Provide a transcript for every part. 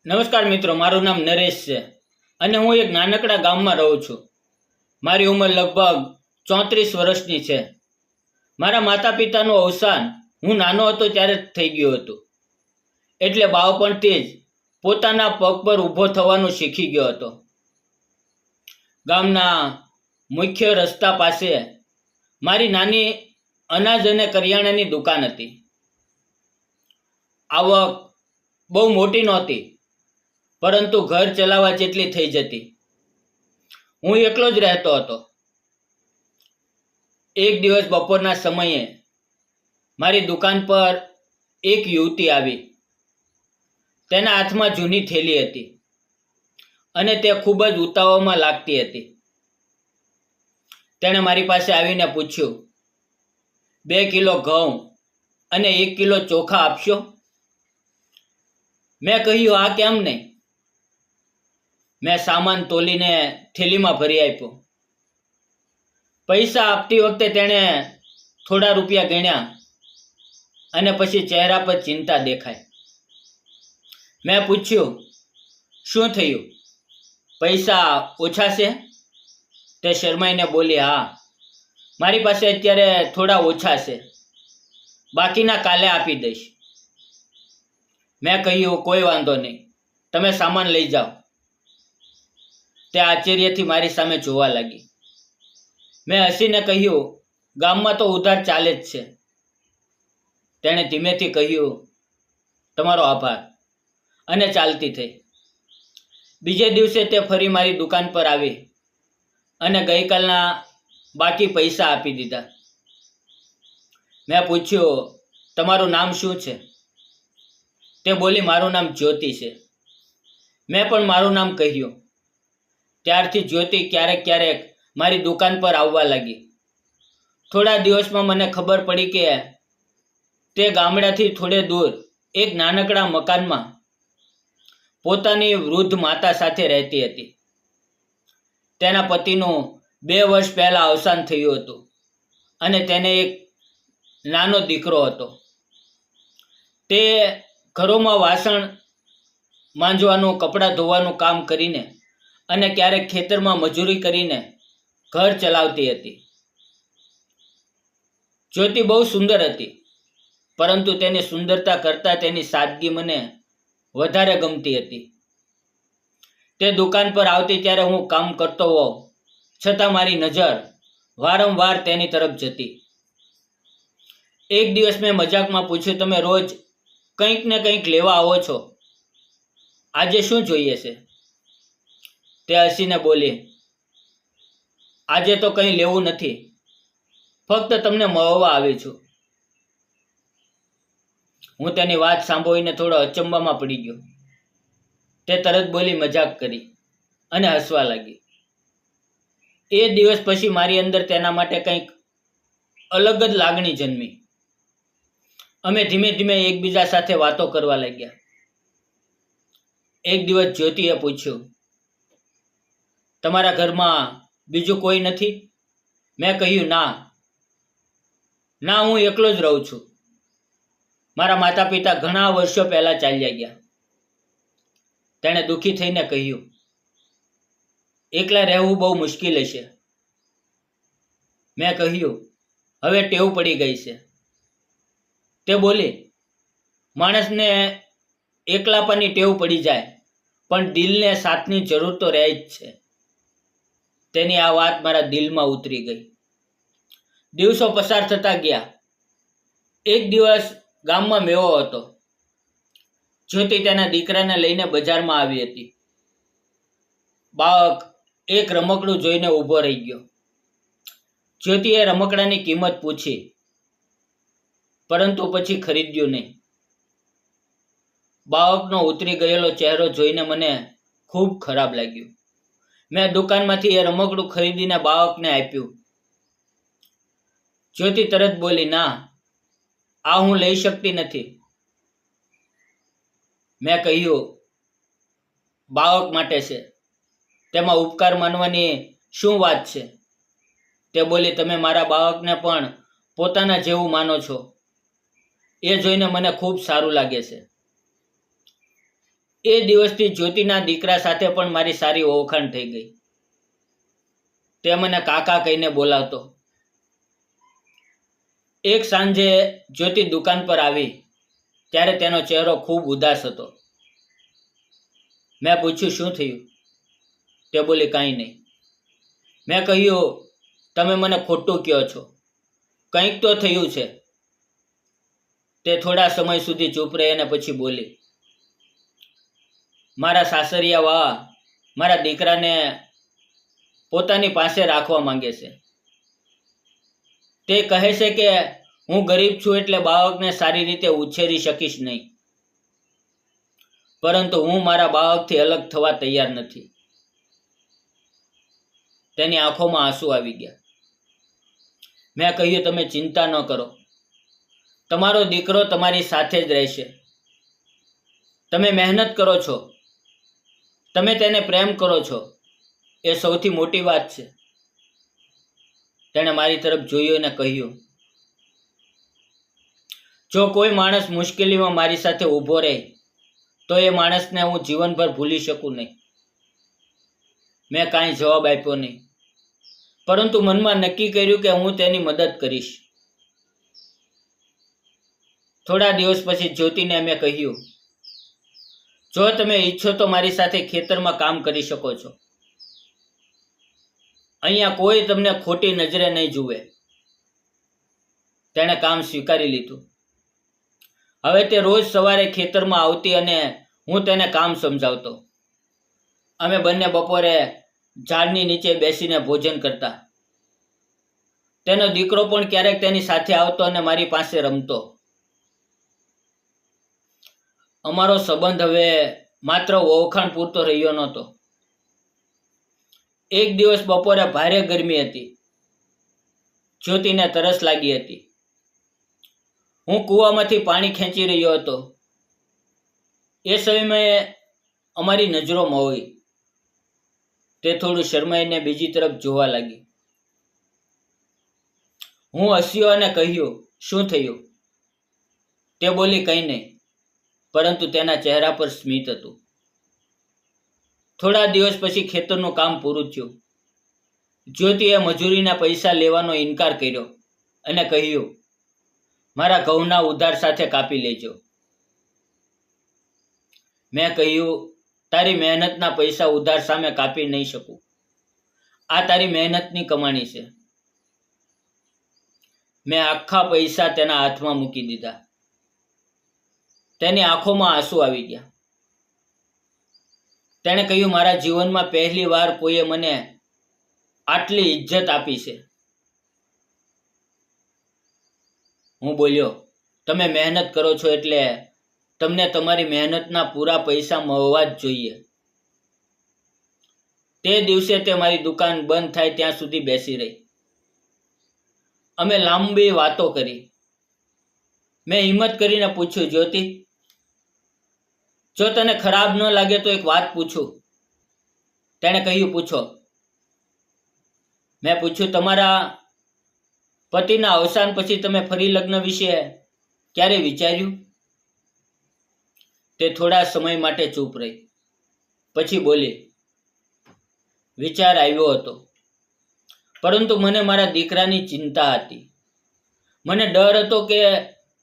નમસ્કાર મિત્રો, મારું નામ નરેશ છે અને હું એક નાનકડા ગામમાં રહું છું. મારી ઉંમર લગભગ 34 વર્ષની છે. મારા માતા પિતાનું અવસાન હું નાનો હતો ત્યારે જ થઈ ગયું હતું. એટલે બાળપણથી જ પોતાના પગ પર ઊભો થવાનું શીખી ગયો હતો. ગામના મુખ્ય રસ્તા પાસે મારી નાની અનાજ અને કરિયાણાની દુકાન હતી. આવક બહુ મોટી નહોતી, પરંતુ ઘર ચલાવવા જેટલી થઈ જતી. હું એકલો જ રહેતો હતો. એક દિવસ બપોરના સમયે મારી દુકાન પર એક યુવતી આવી. તેના હાથમાં જૂની થેલી હતી અને તે ખૂબ જ ઉતાવળમાં લાગતી હતી. તેણે મારી પાસે આવીને પૂછ્યું, 2 કિલો ઘઉં અને 1 કિલો ચોખા આપશો? મેં કહ્યું, હા, કેમ નહીં. મેં સામાન તોલીને થેલીમાં ભરી આપ્યો. પૈસા આપતી વખતે તેણે થોડા રૂપિયા ગણ્યા અને પછી ચહેરા પર ચિંતા દેખાઈ. મેં પૂછ્યું, શું થયું? પૈસા ઓછા છે? તે શરમાઈને બોલી, હા, મારી પાસે અત્યારે થોડા ઓછા છે, બાકીના કાલે આપી દઈશ. મેં કહ્યું, કોઈ વાંધો નહીં, તમે સામાન લઈ જાઓ. તે આશ્ચર્યથી મારી સામે જોવા લાગી. મેં હસીને કહ્યું, ગામમાં તો ઉધાર ચાલે જ છે. તેણે ધીમેથી કહ્યું, તમારો આભાર, અને ચાલતી થઈ. બીજે દિવસે તે ફરી મારી દુકાન પર આવી અને ગઈકાલના બાકી પૈસા આપી દીધા. મેં પૂછ્યું, તમારું નામ શું છે? તે બોલી, મારું નામ જ્યોતિ છે. મેં પણ મારું નામ કહ્યું. ત્યારથી જ્યોતિ ક્યારેક ક્યારેક મારી દુકાન પર આવવા લાગી. થોડા દિવસમાં મને ખબર પડી કે તે ગામડાથી થોડે દૂર એક નાનકડા મકાનમાં પોતાની વૃદ્ધ માતા સાથે રહેતી હતી. તેના પતિનું 2 વર્ષ પહેલાં અવસાન થયું હતું અને તેને એક નાનો દીકરો હતો. તે ઘરોમાં વાસણ માંજવાનું, કપડાં ધોવાનું કામ કરીને અને ક્યારેક ખેતરમાં મજૂરી કરીને ઘર ચલાવતી હતી. જ્યોતિ બહુ સુંદર હતી, પરંતુ તેની સુંદરતા કરતાં તેની સાદગી મને વધારે ગમતી હતી. તે દુકાન પર આવતી ત્યારે હું કામ કરતો હોઉં છતાં મારી નજર વારંવાર તેની તરફ જતી. એક દિવસ મેં મજાકમાં પૂછ્યું, તમે રોજ કંઈક ને કંઈક લેવા આવો છો, આજે શું જોઈએ છે? તે હસીને બોલી, આજે તો કંઈ લેવું નથી, ફક્ત તમને મળવા આવી છું. હું તેની વાત સાંભળીને થોડો અચંબામાં પડી ગયો. તે તરત બોલી, મજાક કરી અને હસવા લાગી. એ દિવસ પછી મારી અંદર તેના માટે કંઈક અલગ જ લાગણી જન્મી. અમે ધીમે ધીમે એકબીજા સાથે વાતો કરવા લાગ્યા. એક દિવસ જ્યોતિએ પૂછ્યું, તમારા ઘરમાં બીજું કોઈ નથી? મેં કહ્યું, ના, હું એકલો જ રહું છું. મારા માતા પિતા ઘણા વર્ષો પહેલાં ચાલ્યા ગયા. તેણે દુઃખી થઈને કહ્યું, એકલા રહેવું બહુ મુશ્કેલ હશે. મેં કહ્યું, હવે ટેવ પડી ગઈ છે. તે બોલી, માણસને એકલાપની ટેવ પડી જાય, પણ દિલને સાથની જરૂર તો રહે જ છે. તેની આ વાત મારા દિલમાં ઉતરી ગઈ. દિવસો પસાર થતા ગયા. એક દિવસ ગામમાં મેળો હતો. જ્યોતિ તેના દીકરાને લઈને બજારમાં આવી હતી. બાળક એક રમકડું જોઈને ઊભો રહી ગયો. જ્યોતિએ રમકડાની કિંમત પૂછી, પરંતુ પછી ખરીદ્યું નહીં. બાળકનો ઉતરી ગયેલો ચહેરો જોઈને મને ખૂબ ખરાબ લાગ્યું. મેં દુકાનમાંથી એ રમકડું ખરીદીને બાળકને આપ્યું. જ્યોતિ તરત બોલી, ના, આ હું લઈ શકતી નથી. મેં કહ્યું, બાળક માટે છે, તેમાં ઉપકાર માનવાની શું વાત છે? તે બોલી, તમે મારા બાળકને પણ પોતાના જેવું માનો છો, એ જોઈને મને ખૂબ સારું લાગે છે. એ દિવસથી જ્યોતિના દીકરા સાથે પણ મારી સારી ઓળખાણ થઈ ગઈ. તે મને કાકા કહીને બોલાવતો. એક સાંજે જ્યોતિ દુકાન પર આવી ત્યારે તેનો ચહેરો ખૂબ ઉદાસ હતો. મેં પૂછ્યું, શું થયું? તે બોલી, કાંઈ નહીં. મેં કહ્યું, તમે મને ખોટું કહો છો, કંઈક તો થયું છે. તે થોડા સમય સુધી ચૂપ રહી અને પછી બોલી, મારા સાસરિયા વા મારા દીકરાને પોતાની પાસે રાખવા માંગે છે. તે કહે છે કે હું ગરીબ છું એટલે બાળકને સારી રીતે ઉછેરી શકીશ નહીં, પરંતુ હું મારા બાળકથી અલગ થવા તૈયાર નથી. તેની આંખોમાં આંસુ આવી ગયા. મેં કહ્યું, તમે ચિંતા ન કરો, તમારો દીકરો તમારી સાથે જ રહેશે. તમે મહેનત કરો છો, તમે તેને પ્રેમ કરો છો, એ સૌથી મોટી વાત છે. તેણે મારી તરફ જોયું અને કહ્યું, જો કોઈ માણસ મુશ્કેલીમાં મારી સાથે ઊભો રહે તો એ માણસને હું જીવનભર ભૂલી શકું નહીં. મેં કાંઈ જવાબ આપ્યો નહીં, પરંતુ મનમાં નક્કી કર્યું કે હું તેની મદદ કરીશ. થોડા દિવસ પછી જ્યોતિને મેં કહ્યું, જો તમે ઈચ્છો તો મારી સાથે ખેતરમાં કામ કરી શકો છો. અહીંયા કોઈ તમને ખોટી નજરે નહીં જુએ. તેણે કામ સ્વીકારી લીધું. હવે તે રોજ સવારે ખેતરમાં આવતી અને હું તેને કામ સમજાવતો. અમે બંને બપોરે ઝાડની નીચે બેસીને ભોજન કરતા. તેનો દીકરો પણ ક્યારેક તેની સાથે આવતો અને મારી પાસે રમતો. અમારો સંબંધ હવે માત્ર ઓળખાણ પૂરતો રહ્યો નહોતો. એક દિવસ બપોરે ભારે ગરમી હતી. જ્યોતિને તરસ લાગી હતી. હું કૂવામાંથી પાણી ખેંચી રહ્યો હતો. એ સમયે અમારી નજરો મોઈ. તે થોડું શરમાઈને બીજી તરફ જોવા લાગી. હું હસ્યો અને કહ્યું, શું થયું? તે બોલી, કંઈ નહીં, પરંતુ તેના ચહેરા પર સ્મિત હતું. થોડા દિવસ પછી ખેતરનું કામ પૂરું થયું. જ્યોતિએ મજૂરીના પૈસા લેવાનો ઇનકાર કર્યો અને કહ્યું, મારા ઘઉંના ઉધાર સાથે કાપી લેજો. મેં કહ્યું, તારી મહેનતના પૈસા ઉધાર સામે કાપી નહીં શકું. આ તારી મહેનતની કમાણી છે. મેં આખા પૈસા તેના હાથમાં મૂકી દીધા. તેની આંખોમાં આંસુ આવી ગયા. તેણે કહ્યું, મારા જીવનમાં પહેલી વાર કોઈએ મને આટલી ઇજ્જત આપી છે. હું બોલ્યો, તમે મહેનત કરો છો એટલે તમને તમારી મહેનતના પૂરા પૈસા મળવા જ જોઈએ. તે દિવસે તે મારી દુકાન બંધ થાય ત્યાં સુધી બેસી રહી. અમે લાંબી વાતો કરી. મેં હિંમત કરીને પૂછ્યું, જ્યોતિ, જો તને ખરાબ ન લાગે તો એક વાત પૂછું. તેણે કહ્યું, પૂછો. મેં પૂછ્યું, તમારા પતિના અવસાન પછી તમે ફરી લગ્ન વિશે ક્યારે વિચાર્યું? તે થોડા સમય માટે ચૂપ રહી. પછી બોલી, વિચાર આવ્યો હતો, પરંતુ મને મારા દીકરાની ચિંતા હતી. મને ડર હતો કે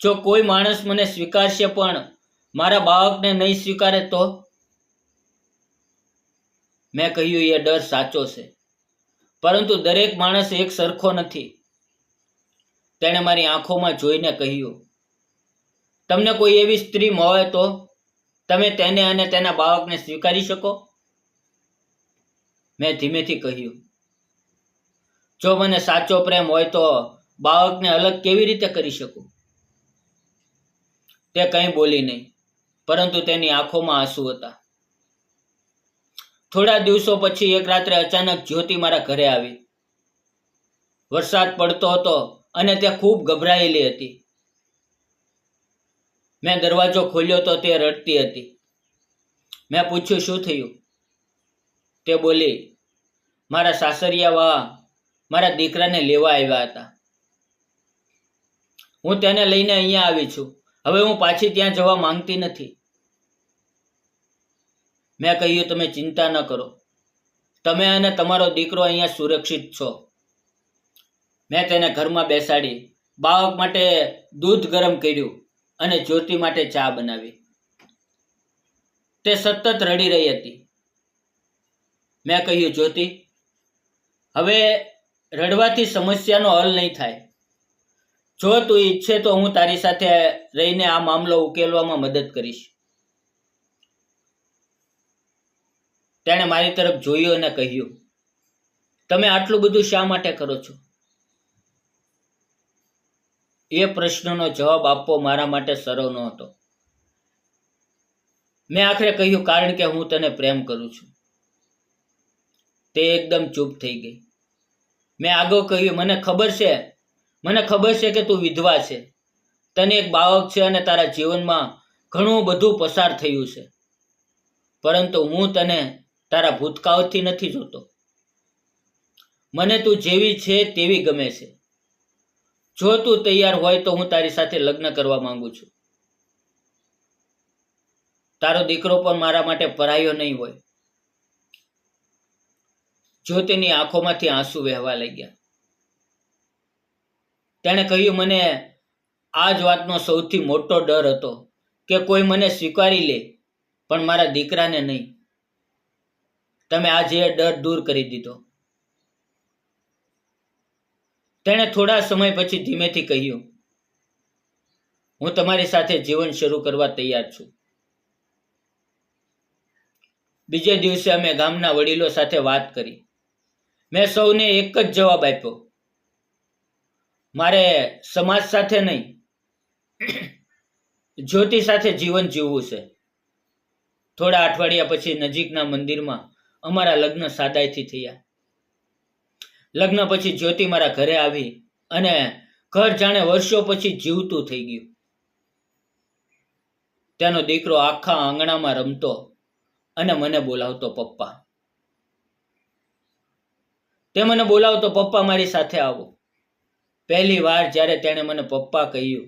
જો કોઈ માણસ મને સ્વીકારશે પણ મારા બાળકને નહીં સ્વીકારે તો? મેં કહ્યું, એ ડર સાચો છે, પરંતુ દરેક માણસ એક સરખો નથી. તેણે મારી આંખોમાં જોઈને કહ્યું, તમને કોઈ એવી સ્ત્રી મળે તો તમે તેને અને તેના બાળકને સ્વીકારી શકો? મેં ધીમેથી કહ્યું, જો મને સાચો પ્રેમ હોય તો બાળકને અલગ કેવી રીતે કરી શકું? તે કંઈ બોલી નહીં, પરંતુ તેની આંખોમાં આંસુ હતા. થોડા દિવસો પછી એક રાત્રે અચાનક જ્યોતિ મારા ઘરે આવી. વરસાદ પડતો હતો અને તે ખૂબ ગભરાયેલી હતી. મેં દરવાજો ખોલ્યો તો તે રડતી હતી. મેં પૂછ્યું, શું થયું? તે બોલી, મારા સાસરિયા વા મારા દીકરાને લેવા આવ્યા હતા. હું તેને લઈને અહીંયા આવી છું. હવે હું પાછી ત્યાં જવા માંગતી નથી. મેં કહ્યું, તમે ચિંતા ન કરો, તમે અને તમારો દીકરો અહીંયા સુરક્ષિત છો. મેં તેને ઘરમાં બેસાડી બાળક માટે દૂધ ગરમ કર્યું અને જ્યોતિ માટે ચા બનાવી. તે સતત રડી રહી હતી. મેં કહ્યું, જ્યોતિ, હવે રડવાથી સમસ્યાનો હલ નહીં થાય. જો તું ઈચ્છે તો હું તારી સાથે રહીને આ મામલો ઉકેલવામાં મદદ કરીશ. તેણે મારી તરફ જોયું અને કહ્યું, તમે આટલું બધું શા માટે કરો છો? એ પ્રશ્નનો જવાબ આપવો મારા માટે સરળ નહોતો. મેં આખરે કહ્યું, કારણ કે હું તને પ્રેમ કરું છું. તે એકદમ ચૂપ થઈ ગઈ. મેં આગળ કહ્યું, મને ખબર છે કે તું વિધવા છે, તને એક બાળક છે અને તારા જીવનમાં ઘણું બધું પસાર થયું છે, પરંતુ હું તને તારા ભૂતકાળથી નથી જોતો. મને તું જેવી છે તેવી ગમે છે. જો તું તૈયાર હોય તો હું તારી સાથે લગ્ન કરવા માંગુ છું. તારો દીકરો પણ મારા માટે પરાયો નહીં હોય. જ્યોતિની આંખોમાંથી આંસુ વહેવા લાગ્યા. તેણે કહ્યું, મને આ જ વાતનો સૌથી મોટો ડર હતો કે કોઈ મને સ્વીકારી લે, પણ મારા દીકરાને નહીં. તમે આજે એ ડર દૂર કરી દીધો. તેણે થોડા સમય પછી ધીમેથી કહ્યું, હું તમારી સાથે જીવન શરૂ કરવા તૈયાર છું. બીજે દિવસે અમે ગામના વડીલો સાથે વાત કરી. મેં સૌને એક જ જવાબ આપ્યો, મારે સમાજ સાથે નહીં, જ્યોતિ સાથે જીવન જીવવું છે. થોડા અઠવાડિયા પછી નજીકના મંદિરમાં અમારા લગ્ન સાદાઈથી થયા. લગ્ન પછી જ્યોતિ મારા ઘરે આવી અને ઘર જાણે વર્ષો પછી જીવતું થઈ ગયું. તેનો દીકરો આખા આંગણામાં રમતો અને મને બોલાવતો, પપ્પા. તે મને બોલાવતો, પપ્પા મારી સાથે આવો. પહેલી વાર જ્યારે તેણે મને પપ્પા કહ્યું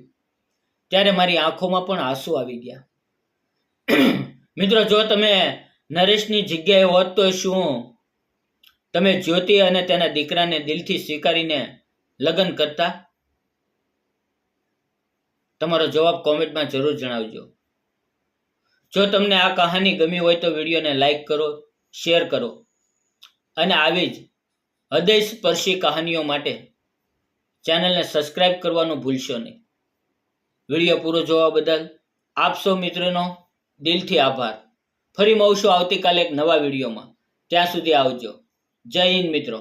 ત્યારે મારી આંખોમાં પણ આંસુ આવી ગયા. મિત્રો, જો તમે નરેશની જગ્યાએ હોત તો શું તમે જ્યોતિ અને તેના દીકરાને દિલથી સ્વીકારીને લગ્ન કરતા? તમારો જવાબ કોમેન્ટમાં જરૂર જણાવજો. જો તમને આ કહાની ગમી હોય તો વિડીયોને લાઈક કરો, શેર કરો અને આવી જ હૃદયસ્પર્શી કહાનીઓ માટે ચેનલને સબસ્ક્રાઇબ કરવાનું ભૂલશો નહીં. વિડીયો પૂરો જોવા બદલ આપ સૌ મિત્રોનો દિલથી આભાર. ફરી મળશું આવતીકાલે એક નવા વિડીયોમાં. ત્યાં સુધી આવજો. જય હિન્દ મિત્રો.